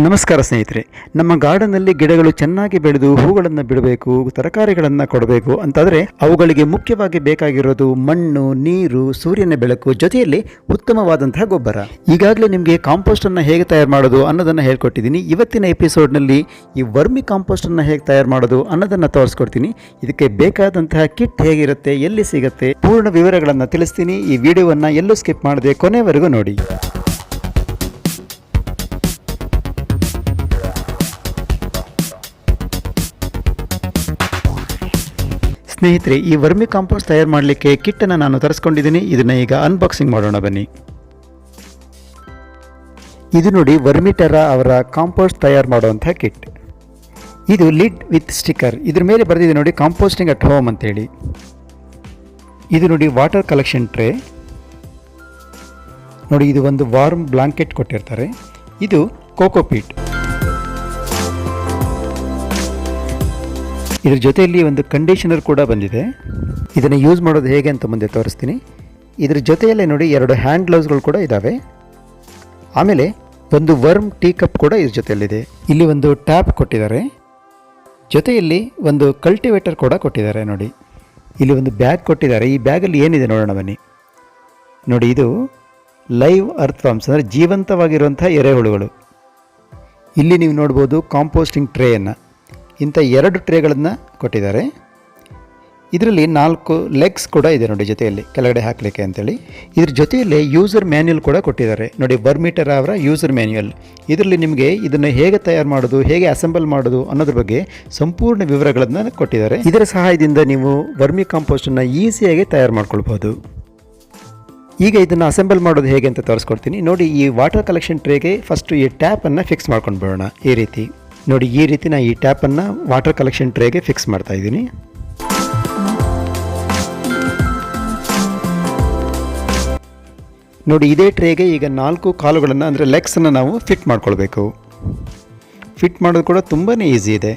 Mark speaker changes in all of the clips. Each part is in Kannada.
Speaker 1: ನಮಸ್ಕಾರ ಸ್ನೇಹಿತರೆ. ನಮ್ಮ ಗಾರ್ಡನ್ನಲ್ಲಿ ಗಿಡಗಳು ಚೆನ್ನಾಗಿ ಬೆಳೆದು ಹೂಗಳನ್ನು ಬಿಡಬೇಕು, ತರಕಾರಿಗಳನ್ನು ಕೊಡಬೇಕು ಅಂತಾದರೆ ಅವುಗಳಿಗೆ ಮುಖ್ಯವಾಗಿ ಬೇಕಾಗಿರೋದು ಮಣ್ಣು, ನೀರು, ಸೂರ್ಯನ ಬೆಳಕು, ಜೊತೆಯಲ್ಲಿ ಉತ್ತಮವಾದಂತಹ ಗೊಬ್ಬರ. ಈಗಾಗಲೇ ನಿಮಗೆ ಕಾಂಪೋಸ್ಟನ್ನು ಹೇಗೆ ತಯಾರು ಮಾಡೋದು ಅನ್ನೋದನ್ನು ಹೇಳ್ಕೊಟ್ಟಿದ್ದೀನಿ. ಇವತ್ತಿನ ಎಪಿಸೋಡ್ನಲ್ಲಿ ಈ ವರ್ಮಿ ಕಾಂಪೋಸ್ಟನ್ನು ಹೇಗೆ ತಯಾರು ಮಾಡೋದು ಅನ್ನೋದನ್ನು ತೋರಿಸ್ಕೊಡ್ತೀನಿ. ಇದಕ್ಕೆ ಬೇಕಾದಂತಹ ಕಿಟ್ ಹೇಗಿರುತ್ತೆ, ಎಲ್ಲಿ ಸಿಗುತ್ತೆ, ಪೂರ್ಣ ವಿವರಗಳನ್ನು ತಿಳಿಸ್ತೀನಿ. ಈ ವಿಡಿಯೋವನ್ನು ಎಲ್ಲೂ ಸ್ಕಿಪ್ ಮಾಡದೆ ಕೊನೆವರೆಗೂ ನೋಡಿ. ಸ್ನೇಹಿತರೆ, ಈ ವರ್ಮಿ ಕಾಂಪೋಸ್ಟ್ ತಯಾರು ಮಾಡಲಿಕ್ಕೆ ಕಿಟ್ಟನ್ನು ನಾನು ತರಿಸ್ಕೊಂಡಿದ್ದೀನಿ. ಇದನ್ನು ಈಗ ಅನ್ಬಾಕ್ಸಿಂಗ್ ಮಾಡೋಣ ಬನ್ನಿ. ಇದು ನೋಡಿ, ವರ್ಮಿಟೆರಾ ಅವರ ಕಾಂಪೋಸ್ಟ್ ತಯಾರು ಮಾಡುವಂಥ ಕಿಟ್. ಇದು ಲಿಡ್ ವಿತ್ ಸ್ಟಿಕ್ಕರ್. ಇದ್ರ ಮೇಲೆ ಬರೆದಿದೆ ನೋಡಿ, ಕಾಂಪೋಸ್ಟಿಂಗ್ ಅಟ್ ಹೋಮ್ ಅಂತೇಳಿ. ಇದು ನೋಡಿ, ವಾಟರ್ ಕಲೆಕ್ಷನ್ ಟ್ರೇ ನೋಡಿ. ಇದು ಒಂದು ವಾರ್ಮ್ ಬ್ಲಾಂಕೆಟ್ ಕೊಟ್ಟಿರ್ತಾರೆ. ಇದು ಕೋಕೋಪೀಟ್. ಇದ್ರ ಜೊತೆಯಲ್ಲಿ ಒಂದು ಕಂಡೀಷನರ್ ಕೂಡ ಬಂದಿದೆ. ಇದನ್ನು ಯೂಸ್ ಮಾಡೋದು ಹೇಗೆ ಅಂತ ಮುಂದೆ ತೋರಿಸ್ತೀನಿ. ಇದ್ರ ಜೊತೆಯಲ್ಲೇ ನೋಡಿ, 2 ಹ್ಯಾಂಡ್ ಗ್ಲೌಸ್ಗಳು ಕೂಡ ಇದ್ದಾವೆ. ಆಮೇಲೆ ಒಂದು ವರ್ಮ್ ಟೀ ಕಪ್ ಕೂಡ ಇದ್ರ ಜೊತೆಯಲ್ಲಿದೆ. ಇಲ್ಲಿ ಒಂದು ಟ್ಯಾಪ್ ಕೊಟ್ಟಿದ್ದಾರೆ. ಜೊತೆಯಲ್ಲಿ ಒಂದು ಕಲ್ಟಿವೇಟರ್ ಕೂಡ ಕೊಟ್ಟಿದ್ದಾರೆ ನೋಡಿ. ಇಲ್ಲಿ ಒಂದು ಬ್ಯಾಗ್ ಕೊಟ್ಟಿದ್ದಾರೆ. ಈ ಬ್ಯಾಗಲ್ಲಿ ಏನಿದೆ ನೋಡೋಣ ಬನ್ನಿ. ನೋಡಿ, ಇದು ಲೈವ್ ಅರ್ತ್ ಫಾರ್ಮ್ಸ್ ಅಂದರೆ ಜೀವಂತವಾಗಿರುವಂಥ ಎರೆಹುಳುಗಳು. ಇಲ್ಲಿ ನೀವು ನೋಡ್ಬೋದು ಕಾಂಪೋಸ್ಟಿಂಗ್ ಟ್ರೇಯನ್ನು. ಇಂಥ 2 ಟ್ರೇಗಳನ್ನು ಕೊಟ್ಟಿದ್ದಾರೆ. ಇದರಲ್ಲಿ 4 ಲೆಗ್ಸ್ ಕೂಡ ಇದೆ ನೋಡಿ, ಜೊತೆಯಲ್ಲಿ ಕೆಳಗಡೆ ಹಾಕಲಿಕ್ಕೆ ಅಂತೇಳಿ. ಇದ್ರ ಜೊತೆಯಲ್ಲೇ ಯೂಸರ್ ಮ್ಯಾನ್ಯುಯಲ್ ಕೂಡ ಕೊಟ್ಟಿದ್ದಾರೆ ನೋಡಿ, ವರ್ಮಿಟೆರಾ ಅವರ ಯೂಸರ್ ಮ್ಯಾನ್ಯುಯಲ್. ಇದರಲ್ಲಿ ನಿಮಗೆ ಇದನ್ನು ಹೇಗೆ ತಯಾರು ಮಾಡೋದು, ಹೇಗೆ ಅಸೆಂಬಲ್ ಮಾಡೋದು ಅನ್ನೋದ್ರ ಬಗ್ಗೆ ಸಂಪೂರ್ಣ ವಿವರಗಳನ್ನು ಕೊಟ್ಟಿದ್ದಾರೆ. ಇದರ ಸಹಾಯದಿಂದ ನೀವು ವರ್ಮಿ ಕಾಂಪೋಸ್ಟನ್ನು ಈಸಿಯಾಗಿ ತಯಾರು ಮಾಡ್ಕೊಳ್ಬೋದು. ಈಗ ಇದನ್ನು ಅಸೆಂಬಲ್ ಮಾಡೋದು ಹೇಗೆ ಅಂತ ತೋರಿಸ್ಕೊಡ್ತೀನಿ ನೋಡಿ. ಈ ವಾಟರ್ ಕಲೆಕ್ಷನ್ ಟ್ರೇಗೆ ಫಸ್ಟು ಈ ಟ್ಯಾಪನ್ನು ಫಿಕ್ಸ್ ಮಾಡ್ಕೊಂಡು ಬಿಡೋಣ. ಈ ರೀತಿ ನೋಡಿ, ಈ ರೀತಿ ನಾನು ಈ ಟ್ಯಾಪನ್ನು ವಾಟರ್ ಕಲೆಕ್ಷನ್ ಟ್ರೇಗೆ ಫಿಕ್ಸ್ ಮಾಡ್ತಾ ಇದ್ದೀನಿ. ನೋಡಿ, ಇದೇ ಟ್ರೇಗೆ ಈಗ 4 ಕಾಲುಗಳನ್ನು ಅಂದರೆ ಲೆಗ್ಸನ್ನು ನಾವು ಫಿಟ್ ಮಾಡ್ಕೊಳ್ಬೇಕು. ಫಿಟ್ ಮಾಡೋದು ಕೂಡ ತುಂಬಾ ಈಸಿ ಇದೆ.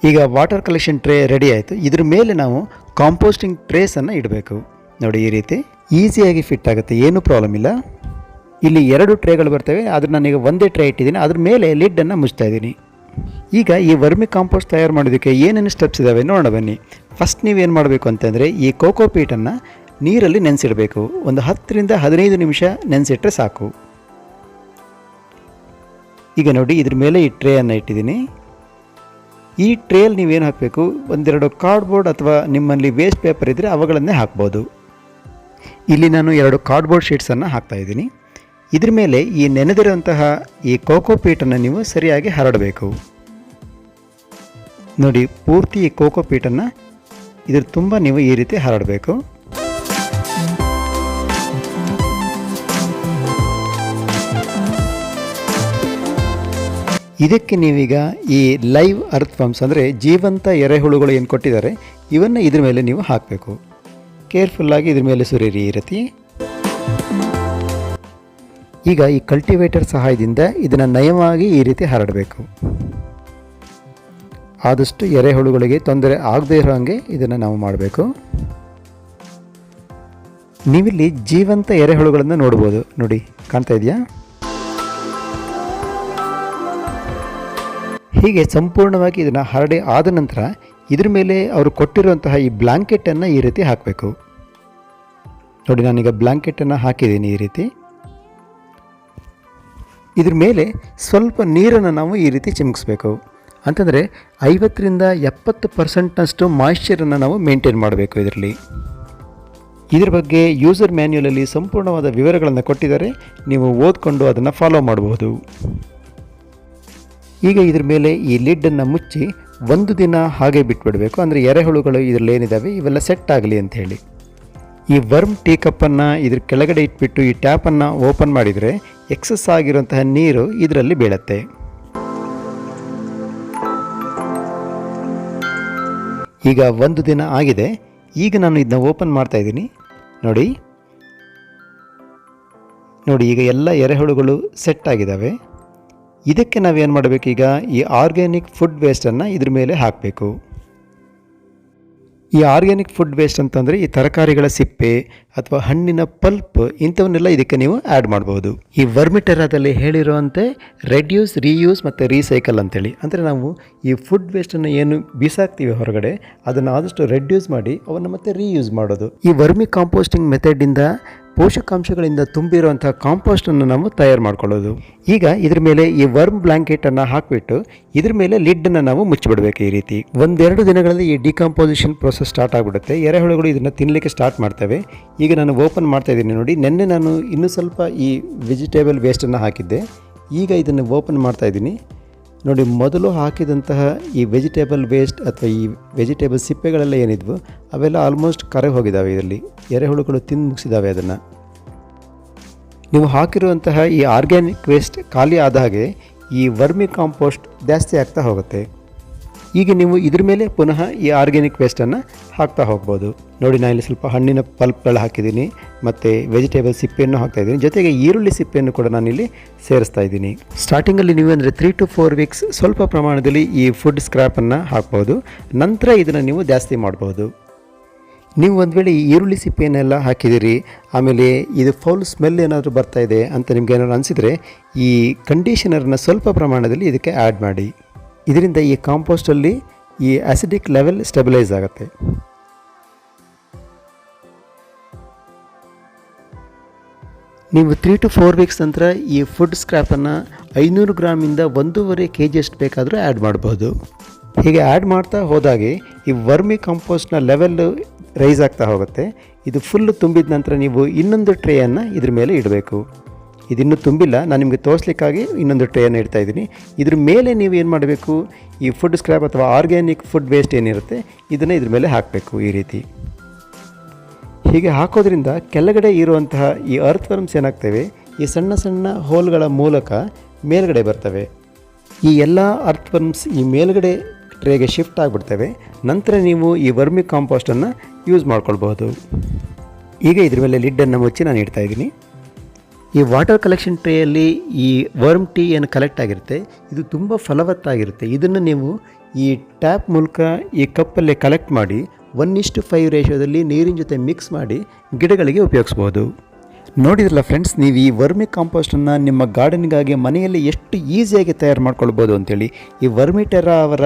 Speaker 1: ಈಗ ವಾಟರ್ ಕಲೆಕ್ಷನ್ ಟ್ರೇ ರೆಡಿ ಆಯಿತು. ಇದ್ರ ಮೇಲೆ ನಾವು ಕಾಂಪೋಸ್ಟಿಂಗ್ ಟ್ರೇಸನ್ನು ಇಡಬೇಕು ನೋಡಿ. ಈ ರೀತಿ ಈಸಿಯಾಗಿ ಫಿಟ್ ಆಗುತ್ತೆ, ಏನೂ ಪ್ರಾಬ್ಲಮ್ ಇಲ್ಲ. ಇಲ್ಲಿ 2 ಟ್ರೇಗಳು ಬರ್ತವೆ. ಆದರೆ ನಾನೀಗ ಒಂದೇ ಟ್ರೇ ಇಟ್ಟಿದ್ದೀನಿ, ಅದ್ರ ಮೇಲೆ ಲಿಡ್ಡನ್ನು ಮುಚ್ತಾ ಇದ್ದೀನಿ. ಈಗ ಈ ವರ್ಮಿ ಕಾಂಪೋಸ್ಟ್ ತಯಾರು ಮಾಡೋದಕ್ಕೆ ಏನೇನು ಸ್ಟೆಪ್ಸ್ ಇದ್ದಾವೆ ನೋಡೋಣ ಬನ್ನಿ. ಫಸ್ಟ್ ನೀವೇನು ಮಾಡಬೇಕು ಅಂತಂದರೆ, ಈ ಕೋಕೋಪೀಟನ್ನು ನೀರಲ್ಲಿ ನೆನೆಸಿಡಬೇಕು. ಒಂದು 10 ರಿಂದ 15 ನಿಮಿಷ ನೆನೆಸಿಟ್ರೆ ಸಾಕು. ಈಗ ನೋಡಿ, ಇದ್ರ ಮೇಲೆ ಈ ಟ್ರೇಯನ್ನು ಇಟ್ಟಿದ್ದೀನಿ. ಈ ಟ್ರೇಯಲ್ಲಿ ನೀವೇನು ಹಾಕಬೇಕು, 1-2 ಕಾರ್ಡ್ಬೋರ್ಡ್ ಅಥವಾ ನಿಮ್ಮಲ್ಲಿ ವೇಸ್ಟ್ ಪೇಪರ್ ಇದ್ದರೆ ಅವುಗಳನ್ನೇ ಹಾಕ್ಬೋದು. ಇಲ್ಲಿ ನಾನು 2 ಕಾರ್ಡ್ಬೋರ್ಡ್ ಶೀಟ್ಸನ್ನು ಹಾಕ್ತಾಯಿದ್ದೀನಿ. ಇದ್ರ ಮೇಲೆ ಈ ನೆನೆದಿರುವಂತಹ ಈ ಕೋಕೋಪೀಟನ್ನು ನೀವು ಸರಿಯಾಗಿ ಹರಡಬೇಕು ನೋಡಿ. ಪೂರ್ತಿ ಈ ಕೋಕೋಪೀಟನ್ನು ಇದ್ರ ತುಂಬ ನೀವು ಈ ರೀತಿ ಹರಡಬೇಕು. ಇದಕ್ಕೆ ನೀವೀಗ ಈ ಲೈವ್ ಅರ್ತ್ ಫಾರ್ಮ್ಸ್ ಅಂದರೆ ಜೀವಂತ ಎರೆಹುಳುಗಳು ಏನು ಕೊಟ್ಟಿದ್ದಾರೆ, ಇವನ್ನು ಇದ್ರ ಮೇಲೆ ನೀವು ಹಾಕಬೇಕು. ಕೇರ್ಫುಲ್ಲಾಗಿ ಇದ್ರ ಮೇಲೆ ಸುರಿಯಿರಿ ಈ ರೀತಿ. ಈಗ ಈ ಕಲ್ಟಿವೇಟರ್ ಸಹಾಯದಿಂದ ಇದನ್ನು ನಯವಾಗಿ ಈ ರೀತಿ ಹರಡಬೇಕು. ಆದಷ್ಟು ಎರೆಹುಳುಗಳಿಗೆ ತೊಂದರೆ ಆಗದೇ ಇರೋ ಹಾಗೆ ಇದನ್ನು ನಾವು ಮಾಡಬೇಕು. ನೀವಿಲ್ಲಿ ಜೀವಂತ ಎರೆಹುಳುಗಳನ್ನು ನೋಡ್ಬೋದು ನೋಡಿ, ಕಾಣ್ತಾ ಇದೆಯಾ? ಹೀಗೆ ಸಂಪೂರ್ಣವಾಗಿ ಇದನ್ನು ಹರಡಿ ಆದ ನಂತರ ಇದ್ರ ಮೇಲೆ ಅವರು ಕೊಟ್ಟಿರುವಂತಹ ಈ ಬ್ಲ್ಯಾಂಕೆಟನ್ನು ಈ ರೀತಿ ಹಾಕಬೇಕು ನೋಡಿ. ನಾನೀಗ ಬ್ಲ್ಯಾಂಕೆಟನ್ನು ಹಾಕಿದ್ದೀನಿ ಈ ರೀತಿ. ಇದ್ರ ಮೇಲೆ ಸ್ವಲ್ಪ ನೀರನ್ನು ನಾವು ಈ ರೀತಿ ಚಿಮುಕಿಸ್ಬೇಕು. ಅಂತಂದರೆ 50 ರಿಂದ 70% ಮಾಯಿಶ್ಚರನ್ನು ನಾವು ಮೇಂಟೈನ್ ಮಾಡಬೇಕು ಇದರಲ್ಲಿ. ಇದ್ರ ಬಗ್ಗೆ ಯೂಸರ್ ಮ್ಯಾನ್ಯುಯಲಲ್ಲಿ ಸಂಪೂರ್ಣವಾದ ವಿವರಗಳನ್ನು ಕೊಟ್ಟಿದ್ದಾರೆ. ನೀವು ಓದ್ಕೊಂಡು ಅದನ್ನು ಫಾಲೋ ಮಾಡಬಹುದು. ಈಗ ಇದ್ರ ಮೇಲೆ ಈ ಲಿಡ್ಡನ್ನು ಮುಚ್ಚಿ 1 ದಿನ ಹಾಗೆ ಬಿಟ್ಬಿಡಬೇಕು. ಅಂದರೆ ಎರೆಹುಳುಗಳು ಇದರಲ್ಲಿ ಏನಿದ್ದಾವೆ ಇವೆಲ್ಲ ಸೆಟ್ ಆಗಲಿ ಅಂತ ಹೇಳಿ. ಈ ವರ್ಮ್ ಟೀ ಕಪ್ಪನ್ನು ಇದ್ರ ಕೆಳಗಡೆ ಇಟ್ಬಿಟ್ಟು ಈ ಟ್ಯಾಪನ್ನು ಓಪನ್ ಮಾಡಿದರೆ ಎಕ್ಸಸ್ ಆಗಿರುವಂತಹ ನೀರು ಇದರಲ್ಲಿ ಬೀಳುತ್ತೆ. ಈಗ 1 ದಿನ ಆಗಿದೆ. ಈಗ ನಾನು ಇದನ್ನ ಓಪನ್ ಮಾಡ್ತಾ ಇದ್ದೀನಿ ನೋಡಿ. ನೋಡಿ, ಈಗ ಎಲ್ಲ ಎರೆಹುಳುಗಳು ಸೆಟ್ ಆಗಿದ್ದಾವೆ. ಇದಕ್ಕೆ ನಾವೇನು ಮಾಡಬೇಕೀಗ, ಈ ಆರ್ಗ್ಯಾನಿಕ್ ಫುಡ್ ವೇಸ್ಟನ್ನು ಇದ್ರ ಮೇಲೆ ಹಾಕಬೇಕು. ಈ ಆರ್ಗ್ಯಾನಿಕ್ ಫುಡ್ ವೇಸ್ಟ್ ಅಂತಂದರೆ ಈ ತರಕಾರಿಗಳ ಸಿಪ್ಪೆ ಅಥವಾ ಹಣ್ಣಿನ ಪಲ್ಪ್ ಇಂಥವನ್ನೆಲ್ಲ ಇದಕ್ಕೆ ನೀವು ಆ್ಯಡ್ ಮಾಡ್ಬೋದು. ಈ ವರ್ಮಿಟೆರಾದಲ್ಲಿ ಹೇಳಿರುವಂತೆ ರೆಡ್ಯೂಸ್, ರೀಯೂಸ್ ಮತ್ತು ರೀಸೈಕಲ್ ಅಂತೇಳಿ, ಅಂದರೆ ನಾವು ಈ ಫುಡ್ ವೇಸ್ಟನ್ನು ಏನು ಬೀಸಾಕ್ತೀವಿ ಹೊರಗಡೆ ಅದನ್ನು ಆದಷ್ಟು ರೆಡ್ಯೂಸ್ ಮಾಡಿ ಅವನ್ನು ಮತ್ತೆ ರೀಯೂಸ್ ಮಾಡೋದು. ಈ ವರ್ಮಿ ಕಾಂಪೋಸ್ಟಿಂಗ್ ಮೆಥಡಿಂದ ಪೋಷಕಾಂಶಗಳಿಂದ ತುಂಬಿರುವಂಥ ಕಾಂಪೋಸ್ಟನ್ನು ನಾವು ತಯಾರು ಮಾಡ್ಕೊಳ್ಳೋದು. ಈಗ ಇದ್ರ ಮೇಲೆ ಈ ವರ್ಮ್ ಬ್ಲ್ಯಾಂಕೆಟನ್ನು ಹಾಕಿಬಿಟ್ಟು ಇದ್ರ ಮೇಲೆ ಲಿಡ್ಡನ್ನು ನಾವು ಮುಚ್ಚಿಬಿಡ್ಬೇಕು. ಈ ರೀತಿ 1-2 ದಿನಗಳಲ್ಲಿ ಈ ಡಿಕಂಪೋಸಿಷನ್ ಪ್ರೋಸೆಸ್ ಸ್ಟಾರ್ಟ್ ಆಗಿಬಿಡುತ್ತೆ. ಎರೆಹುಳುಗಳು ಇದನ್ನು ತಿನ್ನಲಿಕ್ಕೆ ಸ್ಟಾರ್ಟ್ ಮಾಡ್ತವೆ. ಈಗ ನಾನು ಓಪನ್ ಮಾಡ್ತಾ ಇದ್ದೀನಿ ನೋಡಿ. ನೆನ್ನೆ ನಾನು ಇನ್ನೂ ಸ್ವಲ್ಪ ಈ ವೆಜಿಟೇಬಲ್ ವೇಸ್ಟನ್ನು ಹಾಕಿದ್ದೆ. ಈಗ ಇದನ್ನು ಓಪನ್ ಮಾಡ್ತಾ ಇದ್ದೀನಿ ನೋಡಿ. ಮೊದಲು ಹಾಕಿದಂತಹ ಈ ವೆಜಿಟೇಬಲ್ ವೇಸ್ಟ್ ಅಥವಾ ಈ ವೆಜಿಟೇಬಲ್ ಸಿಪ್ಪೆಗಳೆಲ್ಲ ಏನಿದ್ವು ಅವೆಲ್ಲ ಆಲ್ಮೋಸ್ಟ್ ಕರೆ ಹೋಗಿದ್ದಾವೆ. ಇದರಲ್ಲಿ ಎರೆಹುಳುಗಳು ತಿಂದು ಮುಗಿಸಿದ್ದಾವೆ ಅದನ್ನು. ನೀವು ಹಾಕಿರುವಂತಹ ಈ ಆರ್ಗ್ಯಾನಿಕ್ ವೇಸ್ಟ್ ಖಾಲಿ ಆದ ಹಾಗೆ ಈ ವರ್ಮಿ ಕಾಂಪೋಸ್ಟ್ ಜಾಸ್ತಿ ಆಗ್ತಾ ಹೋಗುತ್ತೆ. ಈಗ ನೀವು ಇದ್ರ ಮೇಲೆ ಪುನಃ ಈ ಆರ್ಗ್ಯಾನಿಕ್ ವೇಸ್ಟನ್ನು ಹಾಕ್ತಾ ಹೋಗ್ಬೋದು ನೋಡಿ. ನಾನು ಇಲ್ಲಿ ಸ್ವಲ್ಪ ಹಣ್ಣಿನ ಪಲ್ಪ್ಗಳು ಹಾಕಿದ್ದೀನಿ ಮತ್ತು ವೆಜಿಟೇಬಲ್ ಸಿಪ್ಪೆಯನ್ನು ಹಾಕ್ತಾಯಿದ್ದೀನಿ. ಜೊತೆಗೆ ಈರುಳ್ಳಿ ಸಿಪ್ಪೆಯನ್ನು ಕೂಡ ನಾನಿಲ್ಲಿ ಸೇರಿಸ್ತಾ ಇದ್ದೀನಿ. ಸ್ಟಾರ್ಟಿಂಗಲ್ಲಿ ನೀವು ಅಂದರೆ 3 to 4 ವೀಕ್ಸ್ ಸ್ವಲ್ಪ ಪ್ರಮಾಣದಲ್ಲಿ ಈ ಫುಡ್ ಸ್ಕ್ರ್ಯಾಪನ್ನು ಹಾಕ್ಬೋದು. ನಂತರ ಇದನ್ನು ನೀವು ಜಾಸ್ತಿ ಮಾಡ್ಬೋದು. ನೀವು ಒಂದು ವೇಳೆ ಈ ಈರುಳ್ಳಿ ಸಿಪ್ಪೆಯನ್ನೆಲ್ಲ ಹಾಕಿದ್ದೀರಿ, ಆಮೇಲೆ ಇದು ಫೌಲ್ ಸ್ಮೆಲ್ ಏನಾದರೂ ಬರ್ತಾ ಇದೆ ಅಂತ ನಿಮ್ಗೆ ಏನಾದ್ರು ಅನಿಸಿದರೆ ಈ ಕಂಡೀಷನರ್ನ ಸ್ವಲ್ಪ ಪ್ರಮಾಣದಲ್ಲಿ ಇದಕ್ಕೆ ಆ್ಯಡ್ ಮಾಡಿ. ಇದರಿಂದ ಈ ಕಾಂಪೋಸ್ಟಲ್ಲಿ ಈ ಆಸಿಡಿಕ್ ಲೆವೆಲ್ ಸ್ಟೆಬಿಲೈಸ್ ಆಗುತ್ತೆ. ನೀವು 3 to 4 ವೀಕ್ಸ್ ನಂತರ ಈ ಫುಡ್ ಸ್ಕ್ರ್ಯಾಪನ್ನು 500 ಗ್ರಾಮಿಂದ 1.5 kg ಅಷ್ಟು ಬೇಕಾದರೂ ಆ್ಯಡ್ ಮಾಡ್ಬೋದು. ಹೀಗೆ ಆ್ಯಡ್ ಮಾಡ್ತಾ ಹೋದಾಗೆ ಈ ವರ್ಮಿ ಕಾಂಪೋಸ್ಟ್ನ ಲೆವೆಲ್ ರೈಸ್ ಆಗ್ತಾ ಹೋಗುತ್ತೆ. ಇದು ಫುಲ್ಲು ತುಂಬಿದ ನಂತರ ನೀವು ಇನ್ನೊಂದು ಟ್ರೇಯನ್ನು ಇದ್ರ ಮೇಲೆ ಇಡಬೇಕು. ಇದಿನ್ನೂ ತುಂಬಿಲ್ಲ, ನಾನು ನಿಮಗೆ ತೋರಿಸ್ಲಿಕ್ಕಾಗಿ ಇನ್ನೊಂದು ಟ್ರೇಯನ್ನು ಇಡ್ತಾ ಇದ್ದೀನಿ. ಇದ್ರ ಮೇಲೆ ನೀವು ಏನು ಮಾಡಬೇಕು, ಈ ಫುಡ್ ಸ್ಕ್ರ್ಯಾಪ್ ಅಥವಾ ಆರ್ಗ್ಯಾನಿಕ್ ಫುಡ್ ವೇಸ್ಟ್ ಏನಿರುತ್ತೆ ಇದನ್ನು ಇದ್ರ ಮೇಲೆ ಹಾಕಬೇಕು. ಈ ರೀತಿ ಹೀಗೆ ಹಾಕೋದ್ರಿಂದ ಕೆಳಗಡೆ ಇರುವಂತಹ ಈ ಅರ್ತ್ ವರ್ಮ್ಸ್ ಏನಾಗ್ತವೆ, ಈ ಸಣ್ಣ ಸಣ್ಣ ಹೋಲ್ಗಳ ಮೂಲಕ ಮೇಲ್ಗಡೆ ಬರ್ತವೆ. ಈ ಎಲ್ಲ ಅರ್ತ್ ವರ್ಮ್ಸ್ ಈ ಮೇಲ್ಗಡೆ ಟ್ರೇಗೆ ಶಿಫ್ಟ್ ಆಗಿಬಿಡ್ತವೆ. ನಂತರ ನೀವು ಈ ವರ್ಮಿ ಕಾಂಪೋಸ್ಟನ್ನು ಯೂಸ್ ಮಾಡ್ಕೊಳ್ಬಹುದು. ಈಗ ಇದ್ರ ಮೇಲೆ ಲಿಡ್ಡನ್ನು ಮುಚ್ಚಿ ನಾನು ಇಡ್ತಾ ಇದ್ದೀನಿ. ಈ ವಾಟರ್ ಕಲೆಕ್ಷನ್ ಟ್ರೇಯಲ್ಲಿ ಈ ವರ್ಮ್ ಟೀ ಏನು ಕಲೆಕ್ಟ್ ಆಗಿರುತ್ತೆ ಇದು ತುಂಬ ಫಲವತ್ತಾಗಿರುತ್ತೆ. ಇದನ್ನು ನೀವು ಈ ಟ್ಯಾಪ್ ಮೂಲಕ ಈ ಕಪ್ಪಲ್ಲೇ ಕಲೆಕ್ಟ್ ಮಾಡಿ 1:5 ರೇಷಿಯೋದಲ್ಲಿ ನೀರಿನ ಜೊತೆ ಮಿಕ್ಸ್ ಮಾಡಿ ಗಿಡಗಳಿಗೆ ಉಪಯೋಗಿಸ್ಬೋದು. ನೋಡಿದ್ರಲ್ಲ ಫ್ರೆಂಡ್ಸ್, ನೀವು ಈ ವರ್ಮಿ ಕಾಂಪೋಸ್ಟನ್ನು ನಿಮ್ಮ ಗಾರ್ಡನ್ಗಾಗಿ ಮನೆಯಲ್ಲಿ ಎಷ್ಟು ಈಸಿಯಾಗಿ ತಯಾರು ಮಾಡ್ಕೊಳ್ಬೋದು ಅಂತೇಳಿ. ಈ ವರ್ಮಿಟೆರಾ ಅವರ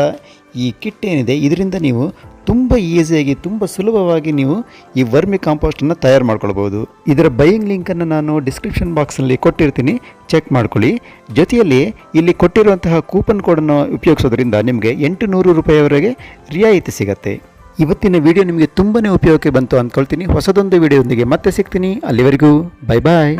Speaker 1: ಈ ಕಿಟ್ ಏನಿದೆ ಇದರಿಂದ ನೀವು ತುಂಬ ಈಸಿಯಾಗಿ ತುಂಬ ಸುಲಭವಾಗಿ ನೀವು ಈ ವರ್ಮಿ ಕಾಂಪೋಸ್ಟನ್ನು ತಯಾರು ಮಾಡ್ಕೊಳ್ಬೋದು. ಇದರ ಬೈಯಿಂಗ್ ಲಿಂಕನ್ನು ನಾನು ಡಿಸ್ಕ್ರಿಪ್ಷನ್ ಬಾಕ್ಸಲ್ಲಿ ಕೊಟ್ಟಿರ್ತೀನಿ, ಚೆಕ್ ಮಾಡ್ಕೊಳ್ಳಿ. ಜೊತೆಯಲ್ಲಿ ಇಲ್ಲಿ ಕೊಟ್ಟಿರುವಂತಹ ಕೂಪನ್ ಕೋಡನ್ನು ಉಪಯೋಗಿಸೋದ್ರಿಂದ ನಿಮಗೆ 800 ರೂಪಾಯಿವರೆಗೆ ರಿಯಾಯಿತಿ ಸಿಗುತ್ತೆ. ಇವತ್ತಿನ ವಿಡಿಯೋ ನಿಮಗೆ ತುಂಬಾ ಉಪಯೋಗಕ್ಕೆ ಬಂತು ಅಂದ್ಕೊಳ್ತೀನಿ. ಹೊಸದೊಂದು ವಿಡಿಯೋದೊಂದಿಗೆ ಮತ್ತೆ ಸಿಗ್ತೀನಿ. ಅಲ್ಲಿವರೆಗೂ ಬೈ ಬಾಯ್.